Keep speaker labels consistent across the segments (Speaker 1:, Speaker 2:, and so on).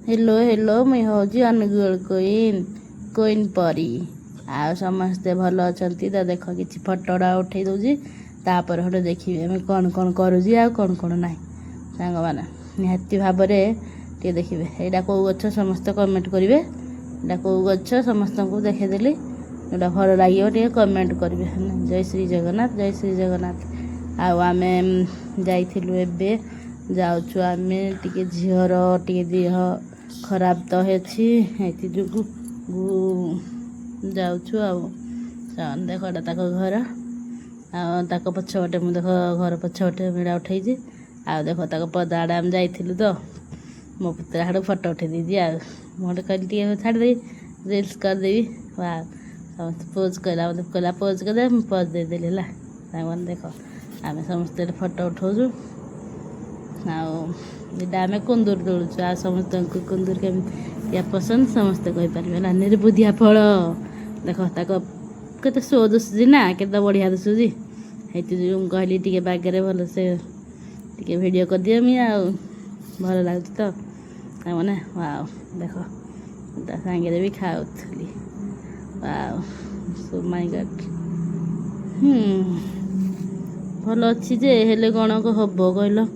Speaker 1: Hello hello मुई हूँ Angul queen परी आ समस्ते भल अच्छा तो देख कि फटोड़ा उठे दूसरी तापर हटे देखिए मुझे कौन कौन करुँगी आ कौन कौन ना सांग मैंने निहाती भाव टे देखिए यहाँ कौ गछ समस्त कमेंट करेंगे यहाँ कौ गछ समस्त को देखीदेली जोटा भल लगे टे कमेंट करेंगे जय श्री जगन्नाथ जय श्री जगन्नाथ आम जाइए जाऊँ आम टे झीर टे देह खराब तो है जो जाऊँ देख एटा घर आक पछपटे मुझे देख घर पछपटे मेड़ा उठे आ देख पदा आड़े आम जाइलु तो मो पुतरा हाड़ फटो उठे दीदी आटे कहली छाड़ी रिल्स करदेवी वाह समस्त पोज कहला मतलब कहला पोज करदे पोज देदेली है देख आम समस्ते फटो उठाऊ आम कुंदूर तोलुचु आ समस्त कुंदूर के पसंद समस्ते कहीपर निर्बुद्धिया फल देख के शो दुसुची ना के बढ़िया दुसुची जो कहली टे बागे भल से टे भिड करदिए मुझे भल लगुच तो मैंने वाओ देख सांगे भी खाऊली वाओ सो माय गॉड भल अच्छी जे हेले कौन हम कहल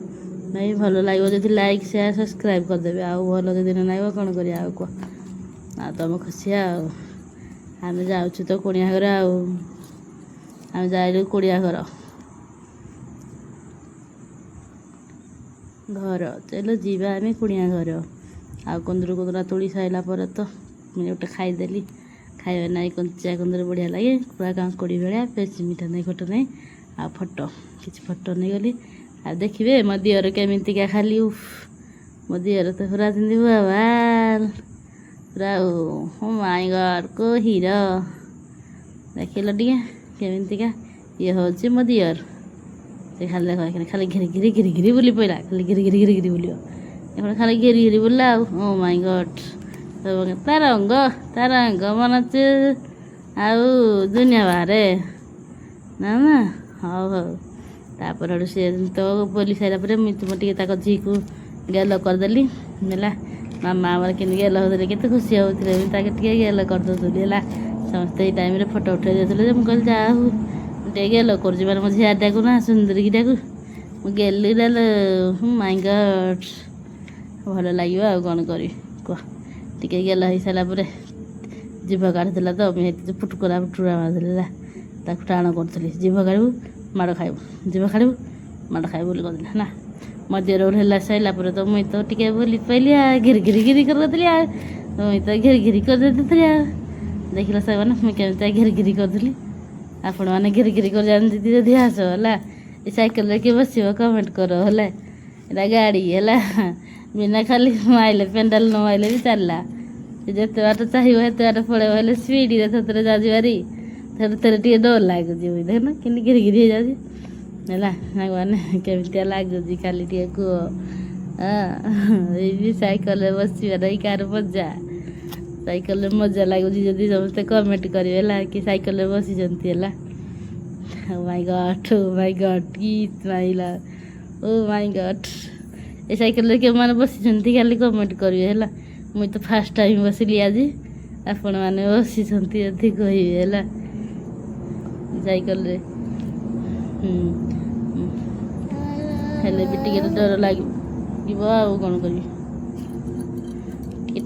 Speaker 1: नहीं भल लगे जो लाइक शेयर सब्सक्राइब करदेवे आउ भल जो दिन ना कौन कर कह तुम खुशी आम जाऊँ तो कुड़िया घर आम जाइलु कुड़िया घर घर चलो जीवा आम कुड़िया घर आ कुंदूर कुंदरा तोड़ी सारा पर तो मुझे गोटे खाईदेली खाइबा ना कंचा कुंदूर बढ़िया लगे पूरा कांकुड़ी भाया बेस मीठा नहीं खट नहीं आ फटो किसी फटो नहीं गली आ देखिए मो दिहर केमितिका खाली मो दिहर तो पूरा जिंदी हुआ बाल पूरा ओ माय गॉड को हीरो देखिल टे केमितिका ये हूँ मो दिहर से खाली देख खाली घिरी घिरी घिरी घिरी बुली पड़ा खाली घिरी घिरी घिरी घिरी बुल खाली घिरी घिरी बुला ओ माय गॉड तार अंग मन आउ दुनिया बाहर ना ना हाँ हाँ तापर सी तो बोली सारापर मुझे झी को गेल करदेली है मामा आम के गेल होते के खुशी होते गेल करदे है समस्ते टाइम फोटो उठे देते मुझे जाऊ टे गेल कर मो झीटा को ना सुंदरकीटा को गेली माय गॉड भल लगे आ कौन करी कह टे गेल हो सारापर जीभ काटला तो मुझे फुटकुरा फुटुरा मारदेली टाण करी जीभ काढ़ू माड़ खाइबू जीभ काढ़ू माड़ खाइबू बोली कहते ना मध्य रोल सैला तो मुई तो टे बोली पाइली घिरी घिरी घिरी करदेली मुई तो घिरी घिरी कर देती देखल से मुझे केमी घिरी घिरी करदेली आपण मैंने घिरी घिरी कर जानती जदि आस है सैकेल किए बस कमेंट कर है यहाँ गाड़ी है बिना खाली माइले पेंडाल न माइले भी चलला जिते बाट चाहिए हेत बाट पड़े स्पीड थे जारी थे थे टे डर लगुच देख ना कि घिरी घिरी हो जाए मैंने केमिया लगुच खाली टे कह सैकेल बसबार कार मजा सैकेल मजा लगुच जदि समस्ते कमेंट करेंगे कि सैकेल बसी है ओ माय गॉड कि माइला ओ माय गॉड ये सैकेल के मैंने बसी खाली कमेंट करेंगे है मुझे तो फास्ट टाइम बसली आज आपण मैंने बसी यदि कहे है सैकेल हेले भी टे डर लगे कौन करी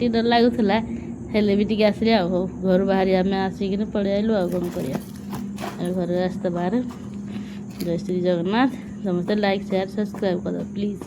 Speaker 1: डर लगुला हेले भी टे आसली हो घर बाहरी आम आसिक पड़े आइलु आ कौन कर घर रास्ता बाहर जय श्री जगन्नाथ समस्त लाइक शेयर सब्सक्राइब कर प्लीज।